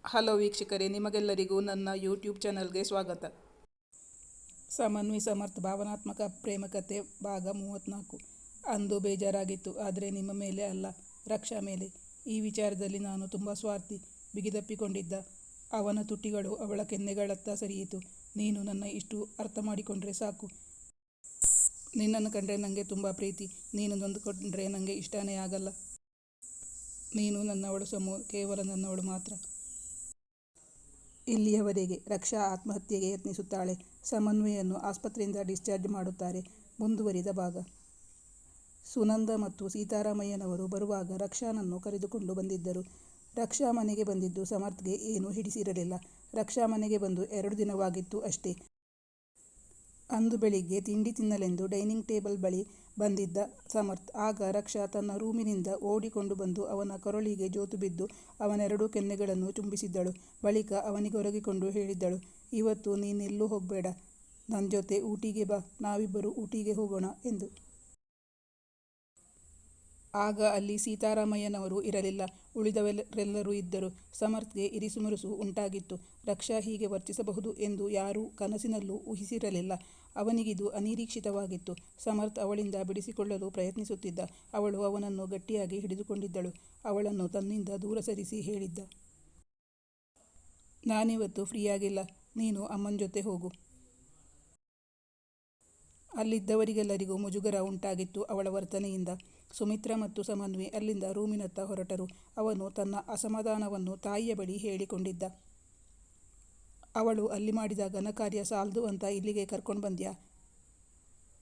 Hello ವೀಕ್ಷಕರೇ, ನಿಮಗೆಲ್ಲರಿಗೂ ನನ್ನ ಯೂಟ್ಯೂಬ್ ಚಾನಲ್ಗೆ ಸ್ವಾಗತ. ಸಮನ್ವಿ ಸಮರ್ಥ್ ಭಾವನಾತ್ಮಕ ಪ್ರೇಮಕಥೆ ಭಾಗ 34. ಅಂದು ಬೇಜಾರಾಗಿತ್ತು, ಆದರೆ ನಿಮ್ಮ ಮೇಲೆ ಅಲ್ಲ, ರಕ್ಷಾ ಮೇಲೆ. ಈ ವಿಚಾರದಲ್ಲಿ ನಾನು ತುಂಬ ಸ್ವಾರ್ಥಿ. ಬಿಗಿದಪ್ಪಿಕೊಂಡಿದ್ದ ಅವನ ತುಟಿಗಳು ಅವಳ ಕೆನ್ನೆಗಳತ್ತ ಸರಿಯಿತು. ನೀನು ನನ್ನ ಇಷ್ಟು ಅರ್ಥ ಮಾಡಿಕೊಂಡ್ರೆ ಸಾಕು. ನಿನ್ನನ್ನು ಕಂಡ್ರೆ ನನಗೆ ತುಂಬ ಪ್ರೀತಿ. ನೀನು ನೊಂದುಕೊಂಡ್ರೆ ನನಗೆ ಇಷ್ಟನೇ ಆಗಲ್ಲ. ನೀನು ನನ್ನವಳು ಸಮೂ, ಕೇವಲ ನನ್ನವಳು ಮಾತ್ರ. ಇಲ್ಲಿಯವರೆಗೆ ರಕ್ಷಾ ಆತ್ಮಹತ್ಯೆಗೆ ಯತ್ನಿಸುತ್ತಾಳೆ. ಸಮನ್ವಿಯನ್ನು ಆಸ್ಪತ್ರೆಯಿಂದ ಡಿಸ್ಚಾರ್ಜ್ ಮಾಡುತ್ತಾರೆ. ಮುಂದುವರಿದ ಭಾಗ. ಸುನಂದ ಮತ್ತು ಸೀತಾರಾಮಯ್ಯನವರು ಬರುವಾಗ ರಕ್ಷಾನನ್ನು ಕರೆದುಕೊಂಡು ಬಂದಿದ್ದರು. ರಕ್ಷಾ ಮನೆಗೆ ಬಂದಿದ್ದು ಸಮರ್ಥ್ಗೆ ಏನೂ ಹಿಡಿಸಿರಲಿಲ್ಲ. ರಕ್ಷಾ ಮನೆಗೆ ಬಂದು 2 ದಿನವಾಗಿತ್ತು ಅಷ್ಟೇ. ಅಂದು ಬೆಳಿಗ್ಗೆ ತಿಂಡಿ ತಿನ್ನಲೆಂದು ಡೈನಿಂಗ್ ಟೇಬಲ್ ಬಳಿ ಬಂದಿದ್ದ ಸಮರ್ಥ್. ಆಗ ರಕ್ಷಾ ತನ್ನ ರೂಮಿನಿಂದ ಓಡಿಕೊಂಡು ಬಂದು ಅವನ ಕರುಳಿಗೆ ಜೋತು ಬಿದ್ದು ಅವನೆರಡು ಕೆನ್ನೆಗಳನ್ನು ಚುಂಬಿಸಿದ್ದಳು. ಬಳಿಕ ಅವನಿಗೊರಗಿಕೊಂಡು ಹೇಳಿದ್ದಳು, ಇವತ್ತು ನೀನೆಲ್ಲೂ ಹೋಗಬೇಡ, ನನ್ನ ಜೊತೆ ಊಟಿಗೆ ಬಾ, ನಾವಿಬ್ಬರು ಊಟಿಗೆ ಹೋಗೋಣ ಎಂದು. ಆಗ ಅಲ್ಲಿ ಸೀತಾರಾಮಯ್ಯನವರು ಇರಲಿಲ್ಲ. ಉಳಿದವರೆಲ್ಲರೂ ಇದ್ದರು. ಸಮರ್ಥ್ಗೆ ಇರಿಸುಮುರುಸು ಉಂಟಾಗಿತ್ತು. ರಕ್ಷಾ ಹೀಗೆ ವರ್ತಿಸಬಹುದು ಎಂದು ಯಾರೂ ಕನಸಿನಲ್ಲೂ ಊಹಿಸಿರಲಿಲ್ಲ. ಅವನಿಗಿದು ಅನಿರೀಕ್ಷಿತವಾಗಿತ್ತು. ಸಮರ್ಥ್ ಅವಳಿಂದ ಬಿಡಿಸಿಕೊಳ್ಳಲು ಪ್ರಯತ್ನಿಸುತ್ತಿದ್ದ. ಅವಳು ಅವನನ್ನು ಗಟ್ಟಿಯಾಗಿ ಹಿಡಿದುಕೊಂಡಿದ್ದಳು. ಅವಳನ್ನು ತನ್ನಿಂದ ದೂರ ಸರಿಸಿ ಹೇಳಿದ್ದ, ನಾನಿವತ್ತು ಫ್ರೀಯಾಗಿಲ್ಲ, ನೀನು ಅಮ್ಮನ ಜೊತೆ ಹೋಗು. ಅಲ್ಲಿದ್ದವರಿಗೆಲ್ಲರಿಗೂ ಮುಜುಗರ ಉಂಟಾಗಿತ್ತು ಅವಳ ವರ್ತನೆಯಿಂದ. ಸುಮಿತ್ರಾ ಮತ್ತು ಸಮನ್ವಿ ಅಲ್ಲಿಂದ ರೂಮಿನತ್ತ ಹೊರಟರು. ಅವನು ತನ್ನ ಅಸಮಾಧಾನವನ್ನು ತಾಯಿಯ ಬಳಿ ಹೇಳಿಕೊಂಡಿದ್ದ. ಅವಳು ಅಲ್ಲಿ ಮಾಡಿದ ಘನಕಾರ್ಯ ಸಾಲ್ದು ಅಂತ ಇಲ್ಲಿಗೆ ಕರ್ಕೊಂಡು ಬಂದ್ಯಾ?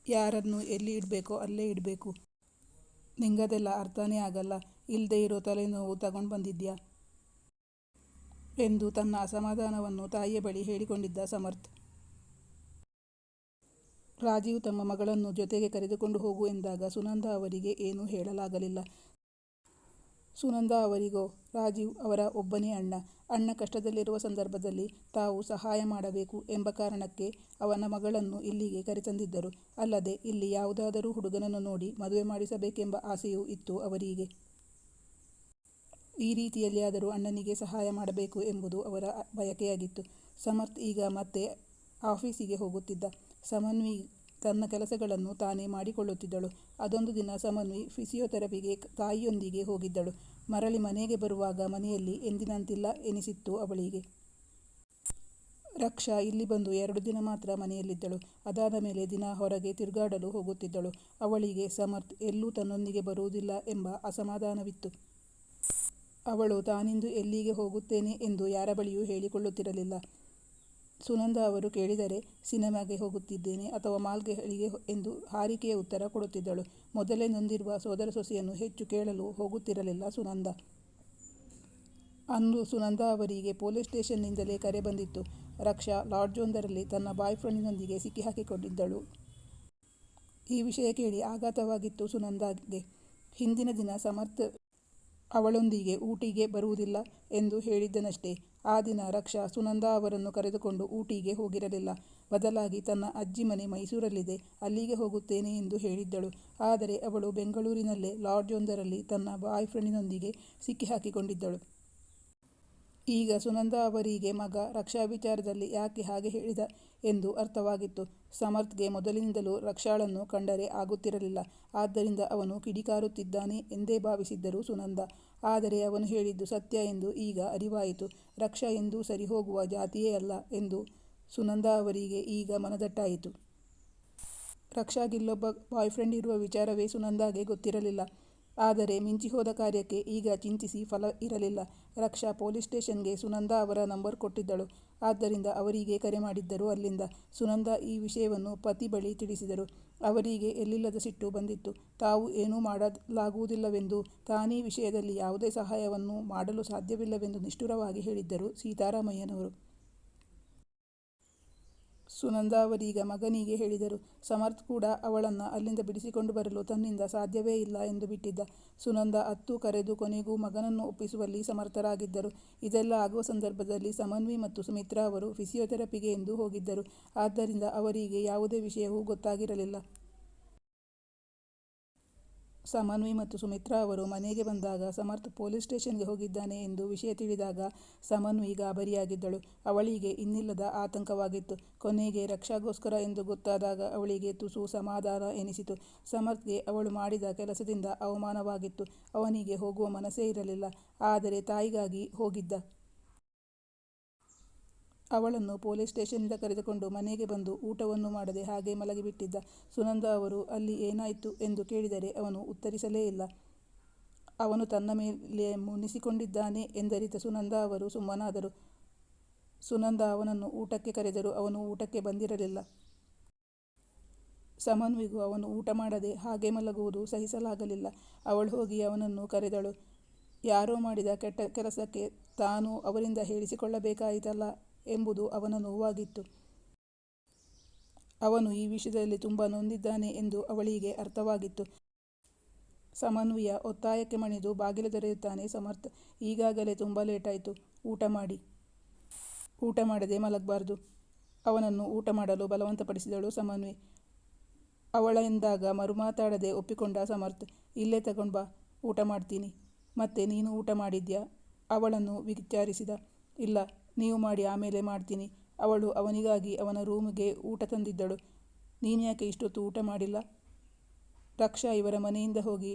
ಯಾರನ್ನು ಎಲ್ಲಿ ಇಡಬೇಕೋ ಅಲ್ಲೇ ಇಡಬೇಕು. ನಿಂಗದೆಲ್ಲ ಅರ್ಥನೇ ಆಗಲ್ಲ. ಇಲ್ಲದೆ ಇರೋ ತಲೆನೋವು ತಗೊಂಡು ಬಂದಿದ್ಯಾ ಎಂದು ತನ್ನ ಅಸಮಾಧಾನವನ್ನು ತಾಯಿಯ ಬಳಿ ಹೇಳಿಕೊಂಡಿದ್ದ ಸಮರ್ಥ್. ರಾಜೀವ್ ತಮ್ಮ ಮಗಳನ್ನು ಜೊತೆಗೆ ಕರೆದುಕೊಂಡು ಹೋಗು ಎಂದಾಗ ಸುನಂದ ಅವರಿಗೆ ಏನೂ ಹೇಳಲಾಗಲಿಲ್ಲ. ಸುನಂದ ಅವರಿಗೋ ರಾಜೀವ್ ಅವರ ಒಬ್ಬನೇ ಅಣ್ಣ. ಅಣ್ಣ ಕಷ್ಟದಲ್ಲಿರುವ ಸಂದರ್ಭದಲ್ಲಿ ತಾವು ಸಹಾಯ ಮಾಡಬೇಕು ಎಂಬ ಕಾರಣಕ್ಕೆ ಅವನ ಮಗಳನ್ನು ಇಲ್ಲಿಗೆ ಕರೆತಂದಿದ್ದರು. ಅಲ್ಲದೆ ಇಲ್ಲಿ ಯಾವುದಾದರೂ ಹುಡುಗನನ್ನು ನೋಡಿ ಮದುವೆ ಮಾಡಿಸಬೇಕೆಂಬ ಆಸೆಯೂ ಇತ್ತು ಅವರಿಗೆ. ಈ ರೀತಿಯಲ್ಲಿಯಾದರೂ ಅಣ್ಣನಿಗೆ ಸಹಾಯ ಮಾಡಬೇಕು ಎಂಬುದು ಅವರ ಬಯಕೆಯಾಗಿತ್ತು. ಸಮರ್ಥ್ ಈಗ ಮತ್ತೆ ಆಫೀಸಿಗೆ ಹೋಗುತ್ತಿದ್ದ. ಸಮನ್ವಿ ತನ್ನ ಕೆಲಸಗಳನ್ನು ತಾನೇ ಮಾಡಿಕೊಳ್ಳುತ್ತಿದ್ದಳು. ಅದೊಂದು ದಿನ ಸಮನ್ವಿ ಫಿಸಿಯೋಥೆರಪಿಗೆ ತಾಯಿಯೊಂದಿಗೆ ಹೋಗಿದ್ದಳು. ಮರಳಿ ಮನೆಗೆ ಬರುವಾಗ ಮನೆಯಲ್ಲಿ ಎಂದಿನಂತಿಲ್ಲ ಎನಿಸಿತ್ತು ಅವಳಿಗೆ. ರಕ್ಷಾ ಇಲ್ಲಿ ಬಂದು 2 ದಿನ ಮಾತ್ರ ಮನೆಯಲ್ಲಿದ್ದಳು. ಅದಾದ ಮೇಲೆ ದಿನ ಹೊರಗೆ ತಿರುಗಾಡಲು ಹೋಗುತ್ತಿದ್ದಳು. ಅವಳಿಗೆ ಸಮರ್ಥ್ ಎಲ್ಲೂ ತನ್ನೊಂದಿಗೆ ಬರುವುದಿಲ್ಲ ಎಂಬ ಅಸಮಾಧಾನವಿತ್ತು. ಅವಳು ತಾನಿಂದು ಎಲ್ಲಿಗೆ ಹೋಗುತ್ತೇನೆ ಎಂದು ಯಾರ ಬಳಿಯೂ ಹೇಳಿಕೊಳ್ಳುತ್ತಿರಲಿಲ್ಲ. ಸುನಂದ ಅವರು ಕೇಳಿದರೆ ಸಿನೆಮಾಗೆ ಹೋಗುತ್ತಿದ್ದೇನೆ ಅಥವಾ ಮಾಲ್ಗಳಿಗೆ ಎಂದು ಹಾರಿಕೆಯ ಉತ್ತರ ಕೊಡುತ್ತಿದ್ದಳು. ಮೊದಲೇ ನೊಂದಿರುವ ಸೋದರ ಸೊಸೆಯನ್ನು ಹೆಚ್ಚು ಕೇಳಲು ಹೋಗುತ್ತಿರಲಿಲ್ಲ ಸುನಂದ. ಅಂದು ಸುನಂದ ಅವರಿಗೆ ಪೊಲೀಸ್ ಸ್ಟೇಷನ್ನಿಂದಲೇ ಕರೆ ಬಂದಿತ್ತು. ರಕ್ಷಾ ಲಾಡ್ಜೊಂದರಲ್ಲಿ ತನ್ನ ಬಾಯ್ ಫ್ರೆಂಡಿನೊಂದಿಗೆ ಸಿಕ್ಕಿಹಾಕಿಕೊಂಡಿದ್ದಳು. ಈ ವಿಷಯ ಕೇಳಿ ಆಘಾತವಾಗಿತ್ತು ಸುನಂದಾಗೆ. ಹಿಂದಿನ ದಿನ ಸಮರ್ಥ್ ಅವಳೊಂದಿಗೆ ಊಟಿಗೆ ಬರುವುದಿಲ್ಲ ಎಂದು ಹೇಳಿದ್ದನಷ್ಟೇ. ಆ ದಿನ ರಕ್ಷಾ ಸುನಂದ ಅವರನ್ನು ಕರೆದುಕೊಂಡು ಊಟಿಗೆ ಹೋಗಿರಲಿಲ್ಲ. ಬದಲಾಗಿ ತನ್ನ ಅಜ್ಜಿ ಮನೆ ಮೈಸೂರಲ್ಲಿದೆ, ಅಲ್ಲಿಗೆ ಹೋಗುತ್ತೇನೆ ಎಂದು ಹೇಳಿದ್ದಳು. ಆದರೆ ಅವಳು ಬೆಂಗಳೂರಿನಲ್ಲೇ ಲಾಡ್ಜೊಂದರಲ್ಲಿ ತನ್ನ ಬಾಯ್ ಫ್ರೆಂಡಿನೊಂದಿಗೆ ಸಿಕ್ಕಿಹಾಕಿಕೊಂಡಿದ್ದಳು. ಈಗ ಸುನಂದ ಅವರಿಗೆ ಮಗ ರಕ್ಷಾ ವಿಚಾರದಲ್ಲಿ ಯಾಕೆ ಹಾಗೆ ಹೇಳಿದ ಎಂದು ಅರ್ಥವಾಗಿತ್ತು. ಸಮರ್ಥ್ಗೆ ಮೊದಲಿನಿಂದಲೂ ರಕ್ಷಾಳನ್ನು ಕಂಡರೆ ಆಗುತ್ತಿರಲಿಲ್ಲ. ಆದ್ದರಿಂದ ಅವನು ಕಿಡಿಕಾರುತ್ತಿದ್ದಾನೆ ಎಂದೇ ಭಾವಿಸಿದ್ದರು ಸುನಂದ. ಆದರೆ ಅವನು ಹೇಳಿದ್ದು ಸತ್ಯ ಎಂದು ಈಗ ಅರಿವಾಯಿತು. ರಕ್ಷಾ ಎಂದೂ ಸರಿಹೋಗುವ ಜಾತಿಯೇ ಅಲ್ಲ ಎಂದು ಸುನಂದ ಅವರಿಗೆ ಈಗ ಮನದಟ್ಟಾಯಿತು. ರಕ್ಷಾಗಿಲ್ಲೊಬ್ಬ ಬಾಯ್ ಫ್ರೆಂಡ್ ಇರುವ ವಿಚಾರವೇ ಸುನಂದಾಗೆ ಗೊತ್ತಿರಲಿಲ್ಲ. ಆದರೆ ಮಿಂಚಿಹೋದ ಕಾರ್ಯಕ್ಕೆ ಈಗ ಚಿಂತಿಸಿ ಫಲ ಇರಲಿಲ್ಲ. ರಕ್ಷಾ ಪೊಲೀಸ್ ಸ್ಟೇಷನ್ಗೆ ಸುನಂದ ಅವರ ನಂಬರ್ ಕೊಟ್ಟಿದ್ದಳು. ಆದ್ದರಿಂದ ಅವರಿಗೆ ಕರೆ ಮಾಡಿದ್ದರು ಅಲ್ಲಿಂದ. ಸುನಂದ ಈ ವಿಷಯವನ್ನು ಪತಿ ಬಳಿ ತಿಳಿಸಿದರು. ಅವರಿಗೆ ಎಲ್ಲಿಲ್ಲದ ಸಿಟ್ಟು ಬಂದಿತ್ತು. ತಾವು ಏನೂ ಮಾಡಲಾಗುವುದಿಲ್ಲವೆಂದು, ತಾನೀ ವಿಷಯದಲ್ಲಿ ಯಾವುದೇ ಸಹಾಯವನ್ನು ಮಾಡಲು ಸಾಧ್ಯವಿಲ್ಲವೆಂದು ನಿಷ್ಠುರವಾಗಿ ಹೇಳಿದ್ದರು ಸೀತಾರಾಮಯ್ಯನವರು. ಸುನಂದ ಅವರೀಗ ಮಗನಿಗೆ ಹೇಳಿದರು. ಸಮರ್ಥ್ ಕೂಡ ಅವಳನ್ನು ಅಲ್ಲಿಂದ ಬಿಡಿಸಿಕೊಂಡು ಬರಲು ತನ್ನಿಂದ ಸಾಧ್ಯವೇ ಇಲ್ಲ ಎಂದು ಬಿಟ್ಟಿದ್ದ. ಸುನಂದ ಅತ್ತು ಕರೆದು ಕೊನೆಗೂ ಮಗನನ್ನು ಒಪ್ಪಿಸುವಲ್ಲಿ ಸಮರ್ಥರಾಗಿದ್ದರು. ಇದೆಲ್ಲ ಆಗುವ ಸಂದರ್ಭದಲ್ಲಿ ಸಮನ್ವಿ ಮತ್ತು ಸುಮಿತ್ರಾ ಅವರು ಫಿಸಿಯೋಥೆರಪಿಗೆ ಎಂದು ಹೋಗಿದ್ದರು. ಆದ್ದರಿಂದ ಅವರಿಗೆ ಯಾವುದೇ ವಿಷಯವೂ ಗೊತ್ತಾಗಿರಲಿಲ್ಲ. ಸಮನ್ವಿ ಮತ್ತು ಸುಮಿತ್ರಾ ಅವರು ಮನೆಗೆ ಬಂದಾಗ ಸಮರ್ಥ್ ಪೊಲೀಸ್ ಸ್ಟೇಷನ್ಗೆ ಹೋಗಿದ್ದಾನೆ ಎಂದು ವಿಷಯ ತಿಳಿದಾಗ ಸಮನ್ವಿ ಗಾಬರಿಯಾಗಿದ್ದಳು. ಅವಳಿಗೆ ಇನ್ನಿಲ್ಲದ ಆತಂಕವಾಗಿತ್ತು. ಕೊನೆಗೆ ರಕ್ಷಾಗೋಸ್ಕರ ಎಂದು ಗೊತ್ತಾದಾಗ ಅವಳಿಗೆ ತುಸು ಸಮಾಧಾನ ಎನಿಸಿತು. ಸಮರ್ಥ್ಗೆ ಅವಳು ಮಾಡಿದ ಕೆಲಸದಿಂದ ಅವಮಾನವಾಗಿತ್ತು. ಅವನಿಗೆ ಹೋಗುವ ಮನಸ್ಸೇ ಇರಲಿಲ್ಲ. ಆದರೆ ತಾಯಿಗಾಗಿ ಹೋಗಿದ್ದ. ಅವಳನ್ನು ಪೊಲೀಸ್ ಸ್ಟೇಷನ್ನಿಂದ ಕರೆದುಕೊಂಡು ಮನೆಗೆ ಬಂದು ಊಟವನ್ನು ಮಾಡದೆ ಹಾಗೆ ಮಲಗಿಬಿಟ್ಟಿದ್ದ. ಸುನಂದ ಅವರು ಅಲ್ಲಿ ಏನಾಯಿತು ಎಂದು ಕೇಳಿದರೆ ಅವನು ಉತ್ತರಿಸಲೇ ಇಲ್ಲ. ಅವನು ತನ್ನ ಮೇಲೆ ಮುನಿಸಿಕೊಂಡಿದ್ದಾನೆ ಎಂದರಿತ ಸುನಂದ ಅವರು ಸುಮ್ಮನಾದರು. ಸುನಂದ ಅವನನ್ನು ಊಟಕ್ಕೆ ಕರೆದರೂ ಅವನು ಊಟಕ್ಕೆ ಬಂದಿರಲಿಲ್ಲ. ಸಮನ್ವಿಗೂ ಅವನು ಊಟ ಮಾಡದೆ ಹಾಗೆ ಮಲಗುವುದು ಸಹಿಸಲಾಗಲಿಲ್ಲ. ಅವಳು ಹೋಗಿ ಅವನನ್ನು ಕರೆದಳು. ಯಾರೋ ಮಾಡಿದ ಕೆಟ್ಟ ಕೆಲಸಕ್ಕೆ ತಾನು ಅವರಿಂದ ಹೇಳಿಸಿಕೊಳ್ಳಬೇಕಾಯಿತಲ್ಲ ಎಂಬುದು ಅವನ ನೋವಾಗಿತ್ತು. ಅವನು ಈ ವಿಷಯದಲ್ಲಿ ತುಂಬ ನೊಂದಿದ್ದಾನೆ ಎಂದು ಅವಳಿಗೆ ಅರ್ಥವಾಗಿತ್ತು. ಸಮನ್ವಿಯ ಒತ್ತಾಯಕ್ಕೆ ಮಣಿದು ಬಾಗಿಲು ತೆರೆಯುತ್ತಾನೆ ಸಮರ್ಥ್. ಈಗಾಗಲೇ ತುಂಬ ಲೇಟಾಯಿತು. ಊಟ ಮಾಡಿ. ಊಟ ಮಾಡದೆ ಮಲಗಬಾರ್ದು. ಅವನನ್ನು ಊಟ ಮಾಡಲು ಬಲವಂತಪಡಿಸಿದಳು ಸಮನ್ವಿ. ಅವಳ ಎಂದಾಗ ಮರುಮಾತಾಡದೆ ಒಪ್ಪಿಕೊಂಡ ಸಮರ್ಥ್. ಇಲ್ಲೇ ತಗೊಂಡು ಬಾ, ಊಟ ಮಾಡ್ತೀನಿ. ಮತ್ತೆ ನೀನು ಊಟ ಮಾಡಿದ್ಯಾ? ಅವಳನ್ನು ವಿಚಾರಿಸಿದ. ಇಲ್ಲ, ನೀವು ಮಾಡಿ ಆಮೇಲೆ ಮಾಡ್ತೀನಿ. ಅವಳು ಅವನಿಗಾಗಿ ಅವನ ರೂಮಿಗೆ ಊಟ ತಂದಿದ್ದಳು. ನೀನ್ಯಾಕೆ ಇಷ್ಟೊತ್ತು ಊಟ ಮಾಡಿಲ್ಲ? ರಕ್ಷಾ ಇವರ ಮನೆಯಿಂದ ಹೋಗಿ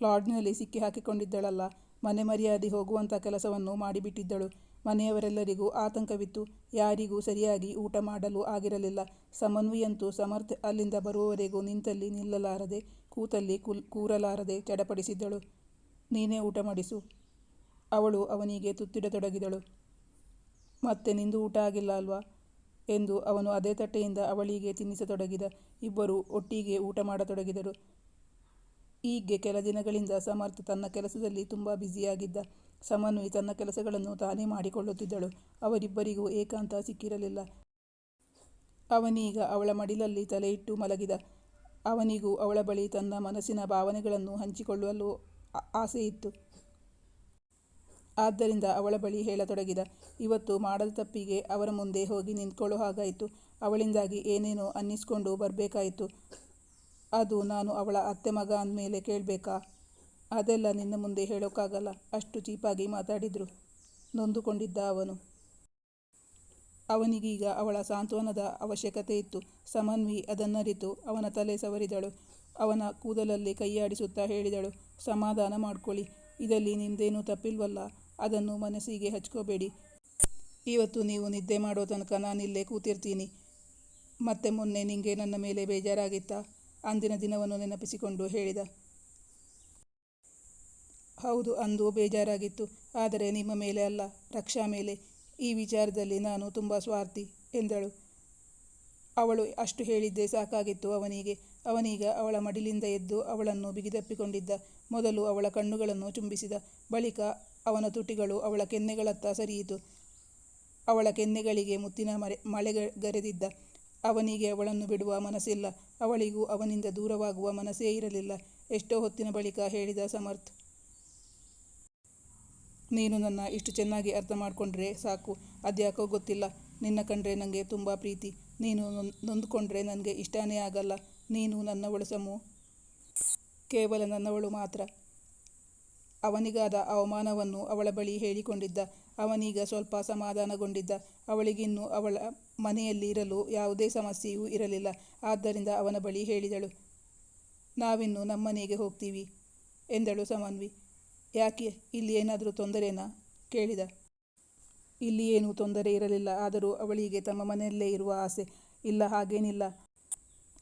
ಲಾಡ್ಜ್ನಲ್ಲಿ ಸಿಕ್ಕಿ ಹಾಕಿಕೊಂಡಿದ್ದಳಲ್ಲ. ಮನೆ ಮರ್ಯಾದೆ ಹೋಗುವಂಥ ಕೆಲಸವನ್ನು ಮಾಡಿಬಿಟ್ಟಿದ್ದಳು. ಮನೆಯವರೆಲ್ಲರಿಗೂ ಆತಂಕವಿತ್ತು. ಯಾರಿಗೂ ಸರಿಯಾಗಿ ಊಟ ಮಾಡಲು ಆಗಿರಲಿಲ್ಲ. ಸಮನ್ವಿಯಂತೂ ಸಮರ್ಥ್ ಅಲ್ಲಿಂದ ಬರುವವರೆಗೂ ನಿಂತಲ್ಲಿ ನಿಲ್ಲಲಾರದೆ, ಕೂತಲ್ಲಿ ಕೂರಲಾರದೆ ಚಡಪಡಿಸಿದ್ದಳು. ನೀನೇ ಊಟ ಮಾಡಿಸು. ಅವಳು ಅವನಿಗೆ ತುತ್ತಿಡತೊಡಗಿದಳು. ಮತ್ತೆ ನಿಂದು ಊಟ ಆಗಿಲ್ಲ ಅಲ್ವಾ ಎಂದು ಅವನು ಅದೇ ತಟ್ಟೆಯಿಂದ ಅವಳಿಗೆ ತಿನ್ನಿಸತೊಡಗಿದ. ಇಬ್ಬರು ಒಟ್ಟಿಗೆ ಊಟ ಮಾಡತೊಡಗಿದರು. ಹೀಗೆ ಕೆಲ ದಿನಗಳಿಂದ ಸಮರ್ಥ್ ತನ್ನ ಕೆಲಸದಲ್ಲಿ ತುಂಬ ಬ್ಯುಸಿಯಾಗಿದ್ದ. ಸಮನ್ವಿ ತನ್ನ ಕೆಲಸಗಳನ್ನು ತಾನೇ ಮಾಡಿಕೊಳ್ಳುತ್ತಿದ್ದಳು. ಅವರಿಬ್ಬರಿಗೂ ಏಕಾಂತ ಸಿಕ್ಕಿರಲಿಲ್ಲ. ಅವನೀಗ ಅವಳ ಮಡಿಲಲ್ಲಿ ತಲೆಯಿಟ್ಟು ಮಲಗಿದ. ಅವನಿಗೂ ಅವಳ ಬಳಿ ತನ್ನ ಮನಸ್ಸಿನ ಭಾವನೆಗಳನ್ನು ಹಂಚಿಕೊಳ್ಳಲು ಆಸೆಯಿತ್ತು. ಆದ್ದರಿಂದ ಅವಳ ಬಳಿ ಹೇಳತೊಡಗಿದ. ಇವತ್ತು ಮಾಡದ ತಪ್ಪಿಗೆ ಅವರ ಮುಂದೆ ಹೋಗಿ ನಿಂತ್ಕೊಳ್ಳೋ ಹಾಗಾಯಿತು. ಅವಳಿಂದಾಗಿ ಏನೇನೋ ಅನ್ನಿಸ್ಕೊಂಡು ಬರಬೇಕಾಯಿತು. ಅದು ನಾನು ಅವಳ ಅತ್ತೆ ಮಗ ಅಂದಮೇಲೆ ಕೇಳಬೇಕಾ? ಅದೆಲ್ಲ ನಿನ್ನ ಮುಂದೆ ಹೇಳೋಕ್ಕಾಗಲ್ಲ. ಅಷ್ಟು ಚೀಪಾಗಿ ಮಾತಾಡಿದ್ರು. ನೊಂದುಕೊಂಡಿದ್ದ ಅವನು. ಅವನಿಗೀಗ ಅವಳ ಸಾಂತ್ವನದ ಅವಶ್ಯಕತೆ ಇತ್ತು. ಸಮನ್ವಿ ಅದನ್ನರಿತು ಅವನ ತಲೆ ಸವರಿದಳು. ಅವನ ಕೂದಲಲ್ಲಿ ಕೈಯಾಡಿಸುತ್ತಾ ಹೇಳಿದಳು, ಸಮಾಧಾನ ಮಾಡ್ಕೊಳ್ಳಿ. ಇದರಲ್ಲಿ ನಿಮ್ದೇನೂ ತಪ್ಪಿಲ್ವಲ್ಲ. ಅದನ್ನು ಮನಸ್ಸಿಗೆ ಹಚ್ಕೋಬೇಡಿ. ಇವತ್ತು ನೀವು ನಿದ್ದೆ ಮಾಡೋ ತನಕ ನಾನಿಲ್ಲೇ ಕೂತಿರ್ತೀನಿ. ಮತ್ತೆ ಮೊನ್ನೆ ನಿಂಗೆ ನನ್ನ ಮೇಲೆ ಬೇಜಾರಾಗಿತ್ತಾ? ಅಂದಿನ ದಿನವನ್ನು ನೆನಪಿಸಿಕೊಂಡು ಹೇಳಿದ. ಹೌದು, ಅಂದು ಬೇಜಾರಾಗಿತ್ತು. ಆದರೆ ನಿಮ್ಮ ಮೇಲೆ ಅಲ್ಲ, ರಕ್ಷಾ ಮೇಲೆ. ಈ ವಿಚಾರದಲ್ಲಿ ನಾನು ತುಂಬ ಸ್ವಾರ್ಥಿ ಎಂದಳು. ಅವಳು ಅಷ್ಟು ಹೇಳಿದ್ದೇ ಸಾಕಾಗಿತ್ತು ಅವನಿಗೆ. ಅವನೀಗ ಅವಳ ಮಡಿಲಿಂದ ಎದ್ದು ಅವಳನ್ನು ಬಿಗಿದಪ್ಪಿಕೊಂಡಿದ್ದ. ಮೊದಲು ಅವಳ ಕಣ್ಣುಗಳನ್ನು ಚುಂಬಿಸಿದ. ಬಳಿಕ ಅವನ ತುಟಿಗಳು ಅವಳ ಕೆನ್ನೆಗಳತ್ತ ಸರಿಯಿತು. ಅವಳ ಕೆನ್ನೆಗಳಿಗೆ ಮುತ್ತಿನ ಮಳೆಗರೆದಿದ್ದ. ಅವನಿಗೆ ಅವಳನ್ನು ಬಿಡುವ ಮನಸ್ಸಿಲ್ಲ. ಅವಳಿಗೂ ಅವನಿಂದ ದೂರವಾಗುವ ಮನಸ್ಸೇ ಇರಲಿಲ್ಲ. ಎಷ್ಟೋ ಹೊತ್ತಿನ ಬಳಿಕ ಹೇಳಿದ ಸಮರ್ಥ್, ನೀನು ನನ್ನ ಇಷ್ಟು ಚೆನ್ನಾಗಿ ಅರ್ಥ ಮಾಡಿಕೊಂಡ್ರೆ ಸಾಕು. ಅದ್ಯಾಕೋ ಗೊತ್ತಿಲ್ಲ, ನಿನ್ನ ಕಂಡ್ರೆ ನನಗೆ ತುಂಬ ಪ್ರೀತಿ. ನೀನು ನೊಂದುಕೊಂಡ್ರೆ ನನಗೆ ಇಷ್ಟನೇ ಆಗಲ್ಲ. ನೀನು ನನ್ನವಳು ಸಮು, ಕೇವಲ ನನ್ನವಳು ಮಾತ್ರ. ಅವನಿಗಾದ ಅವಮಾನವನ್ನು ಅವಳ ಬಳಿ ಹೇಳಿಕೊಂಡಿದ್ದ. ಅವನೀಗ ಸ್ವಲ್ಪ ಸಮಾಧಾನಗೊಂಡಿದ್ದ. ಅವಳಿಗಿನ್ನೂ ಅವಳ ಮನೆಯಲ್ಲಿ ಇರಲು ಯಾವುದೇ ಸಮಸ್ಯೆಯೂ ಇರಲಿಲ್ಲ. ಆದ್ದರಿಂದ ಅವನ ಬಳಿ ಹೇಳಿದಳು. ನಾವಿನ್ನು ನಮ್ಮನೆಗೆ ಹೋಗ್ತೀವಿ ಎಂದಳು ಸಮನ್ವಿ. ಯಾಕೆ, ಇಲ್ಲಿ ಏನಾದರೂ ತೊಂದರೆನಾ ಕೇಳಿದ. ಇಲ್ಲಿ ಏನೂ ತೊಂದರೆ ಇರಲಿಲ್ಲ. ಆದರೂ ಅವಳಿಗೆ ತಮ್ಮ ಮನೆಯಲ್ಲೇ ಇರುವ ಆಸೆ. ಇಲ್ಲ, ಹಾಗೇನಿಲ್ಲ.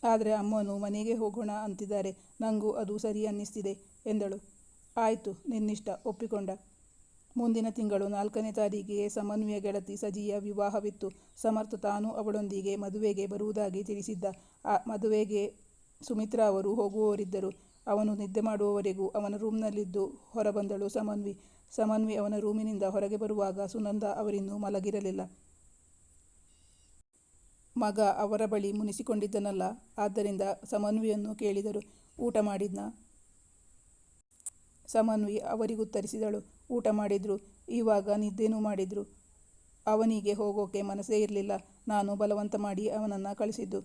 ಆದರೆ ಅಮ್ಮನೂ ಮನೆಗೆ ಹೋಗೋಣ ಅಂತಿದ್ದಾರೆ. ನನಗೂ ಅದು ಸರಿ ಅನ್ನಿಸ್ತಿದೆ ಎಂದಳು. ಆಯಿತು, ನಿನ್ನಿಷ್ಟ, ಒಪ್ಪಿಕೊಂಡ. ಮುಂದಿನ ತಿಂಗಳು 4ನೇ ತಾರೀಕಿಗೆ ಸಮನ್ವಿಯ ಗೆಳತಿ ಸಜಿಯ ವಿವಾಹವಿತ್ತು. ಸಮರ್ಥ್ ತಾನು ಅವಳೊಂದಿಗೆ ಮದುವೆಗೆ ಬರುವುದಾಗಿ ತಿಳಿಸಿದ್ದ. ಆ ಮದುವೆಗೆ ಸುಮಿತ್ರಾ ಅವರು ಹೋಗುವವರಿದ್ದರು. ಅವನು ನಿದ್ದೆ ಮಾಡುವವರೆಗೂ ಅವನ ರೂಮ್ನಲ್ಲಿದ್ದು ಹೊರಬಂದಳು ಸಮನ್ವಿ. ಸಮನ್ವಿ ಅವನ ರೂಮಿನಿಂದ ಹೊರಗೆ ಬರುವಾಗ ಸುನಂದ ಅವರಿನ್ನೂ ಮಲಗಿರಲಿಲ್ಲ. ಮಗ ಅವರ ಬಳಿ ಮುನಿಸಿಕೊಂಡಿದ್ದನಲ್ಲ, ಆದ್ದರಿಂದ ಸಮನ್ವಿಯನ್ನು ಕೇಳಿದರು. ಊಟ ಮಾಡಿದ್ನಾ? ಸಮನ್ವಿ ಅವರಿಗುತ್ತರಿಸಿದಳು. ಊಟ ಮಾಡಿದ್ರು. ಇವಾಗ ನಿದ್ದೆನೂ ಮಾಡಿದ್ರು. ಅವನಿಗೆ ಹೋಗೋಕೆ ಮನಸ್ಸೇ ಇರಲಿಲ್ಲ. ನಾನು ಬಲವಂತ ಮಾಡಿ ಅವನನ್ನು ಕಳಿಸಿದ್ದು.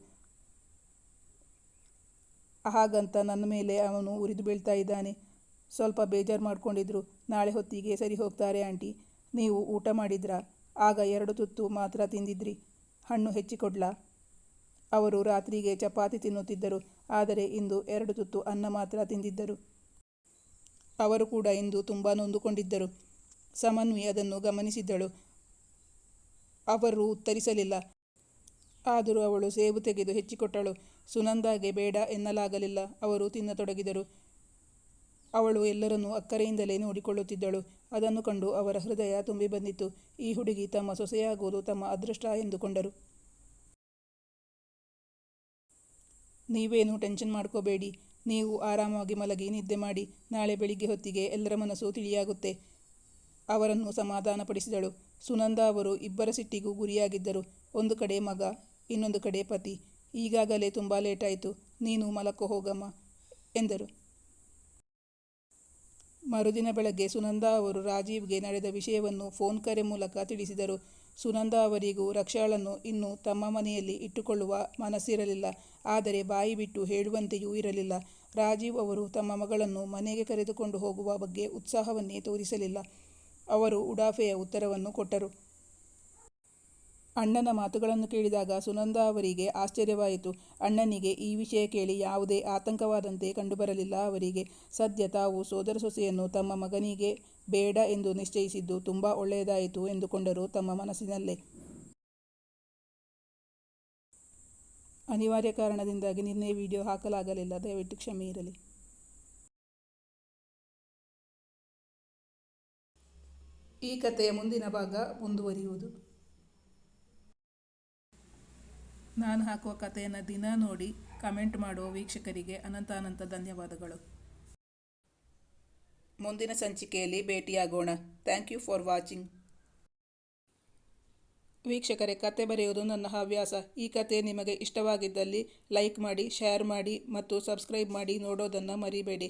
ಹಾಗಂತ ನನ್ನ ಮೇಲೆ ಅವನು ಉರಿದು ಬೀಳ್ತಾ ಇದ್ದಾನೆ. ಸ್ವಲ್ಪ ಬೇಜಾರು ಮಾಡ್ಕೊಂಡಿದ್ರು. ನಾಳೆ ಹೊತ್ತಿಗೆ ಸರಿ ಹೋಗ್ತಾರೆ ಆಂಟಿ. ನೀವು ಊಟ ಮಾಡಿದ್ರಾ? ಆಗ 2 ತುತ್ತು ಮಾತ್ರ ತಿಂದಿದ್ರಿ. ಹಣ್ಣು ಹೆಚ್ಚಿಕೊಡ್ಲಾ? ಅವರು ರಾತ್ರಿಗೆ ಚಪಾತಿ ತಿನ್ನುತ್ತಿದ್ದರು. ಆದರೆ ಇಂದು 2 ತುತ್ತು ಅನ್ನ ಮಾತ್ರ ತಿಂದಿದ್ದರು. ಅವರು ಕೂಡ ಇಂದು ತುಂಬ ನೊಂದುಕೊಂಡಿದ್ದರು. ಸಮನ್ವಿ ಅದನ್ನು ಗಮನಿಸಿದ್ದಳು. ಅವರು ಉತ್ತರಿಸಲಿಲ್ಲ. ಆದರೂ ಅವಳು ಸೇಬು ತೆಗೆದು ಹೆಚ್ಚಿಕೊಟ್ಟಳು. ಸುನಂದಾಗೆ ಬೇಡ ಎನ್ನಲಾಗಲಿಲ್ಲ. ಅವರು ತಿನ್ನತೊಡಗಿದರು. ಅವಳು ಎಲ್ಲರನ್ನೂ ಅಕ್ಕರೆಯಿಂದಲೇ ನೋಡಿಕೊಳ್ಳುತ್ತಿದ್ದಳು. ಅದನ್ನು ಕಂಡು ಅವರ ಹೃದಯ ತುಂಬಿ ಬಂದಿತ್ತು. ಈ ಹುಡುಗಿ ತಮ್ಮ ಸೊಸೆಯಾಗುವುದು ತಮ್ಮ ಅದೃಷ್ಟ ಎಂದುಕೊಂಡರು. ನೀವೇನು ಟೆನ್ಷನ್ ಮಾಡ್ಕೋಬೇಡಿ. ನೀವು ಆರಾಮಾಗಿ ಮಲಗಿ ನಿದ್ದೆ ಮಾಡಿ. ನಾಳೆ ಬೆಳಿಗ್ಗೆ ಹೊತ್ತಿಗೆ ಎಲ್ಲರ ಮನಸ್ಸು ತಿಳಿಯಾಗುತ್ತೆ. ಅವರನ್ನು ಸಮಾಧಾನಪಡಿಸಿದಳು. ಸುನಂದಾ ಅವರು ಇಬ್ಬರ ಸಿಟ್ಟಿಗೂ ಗುರಿಯಾಗಿದ್ದರು. ಒಂದು ಕಡೆ ಮಗ, ಇನ್ನೊಂದು ಕಡೆ ಪತಿ. ಈಗಾಗಲೇ ತುಂಬ ಲೇಟಾಯಿತು. ನೀನು ಮಲಕ್ಕೋ ಹೋಗಮ್ಮ ಎಂದರು. ಮರುದಿನ ಬೆಳಗ್ಗೆ ಸುನಂದಾ ಅವರು ರಾಜೀವ್ಗೆ ನಡೆದ ವಿಷಯವನ್ನು ಫೋನ್ ಕರೆ ಮೂಲಕ ತಿಳಿಸಿದರು. ಸುನಂದಾ ಅವರಿಗೂ ರಕ್ಷಾಳನ್ನು ಇನ್ನೂ ತಮ್ಮ ಮನೆಯಲ್ಲಿ ಇಟ್ಟುಕೊಳ್ಳುವ ಮನಸ್ಸಿರಲಿಲ್ಲ. ಆದರೆ ಬಾಯಿ ಬಿಟ್ಟು ಹೇಳುವಂತೆಯೂ ಇರಲಿಲ್ಲ. ರಾಜೀವ್ ಅವರು ತಮ್ಮ ಮಗಳನ್ನು ಮನೆಗೆ ಕರೆದುಕೊಂಡು ಹೋಗುವ ಬಗ್ಗೆ ಉತ್ಸಾಹವನ್ನೇ ತೋರಿಸಲಿಲ್ಲ. ಅವರು ಉಡಾಫೆಯ ಉತ್ತರವನ್ನು ಕೊಟ್ಟರು. ಅಣ್ಣನ ಮಾತುಗಳನ್ನು ಕೇಳಿದಾಗ ಸುನಂದಾ ಅವರಿಗೆ ಆಶ್ಚರ್ಯವಾಯಿತು. ಅಣ್ಣನಿಗೆ ಈ ವಿಷಯ ಕೇಳಿ ಯಾವುದೇ ಆತಂಕವಾದಂತೆ ಕಂಡುಬರಲಿಲ್ಲ ಅವರಿಗೆ. ಸದ್ಯ ತಾವು ಸೋದರ ಸೊಸೆಯನ್ನು ತಮ್ಮ ಮಗನಿಗೆ ಬೇಡ ಎಂದು ನಿಶ್ಚಯಿಸಿದ್ದು ತುಂಬ ಒಳ್ಳೆಯದಾಯಿತು ಎಂದುಕೊಂಡರು ತಮ್ಮ ಮನಸ್ಸಿನಲ್ಲೇ. ಅನಿವಾರ್ಯ ಕಾರಣದಿಂದಾಗಿ ನಿನ್ನೆ ವಿಡಿಯೋ ಹಾಕಲಾಗಲಿಲ್ಲ. ದಯವಿಟ್ಟು ಕ್ಷಮೆ ಇರಲಿ. ಈ ಕಥೆಯ ಮುಂದಿನ ಭಾಗ ಮುಂದುವರಿಯುವುದು. ನಾನು ಹಾಕುವ ಕಥೆಯನ್ನು ದಿನ ನೋಡಿ ಕಮೆಂಟ್ ಮಾಡುವ ವೀಕ್ಷಕರಿಗೆ ಅನಂತ ಧನ್ಯವಾದಗಳು. ಮುಂದಿನ ಸಂಚಿಕೆಯಲ್ಲಿ ಭೇಟಿಯಾಗೋಣ. Thank you for watching. ವೀಕ್ಷಕರೇ, ಕತೆ ಬರೆಯುವುದು ನನ್ನ ಹವ್ಯಾಸ. ಈ ಕತೆ ನಿಮಗೆ ಇಷ್ಟವಾಗಿದ್ದಲ್ಲಿ ಲೈಕ್ ಮಾಡಿ, ಶೇರ್ ಮಾಡಿ ಮತ್ತು ಸಬ್ಸ್ಕ್ರೈಬ್ ಮಾಡಿ ನೋಡೋದನ್ನು ಮರಿಬೇಡಿ.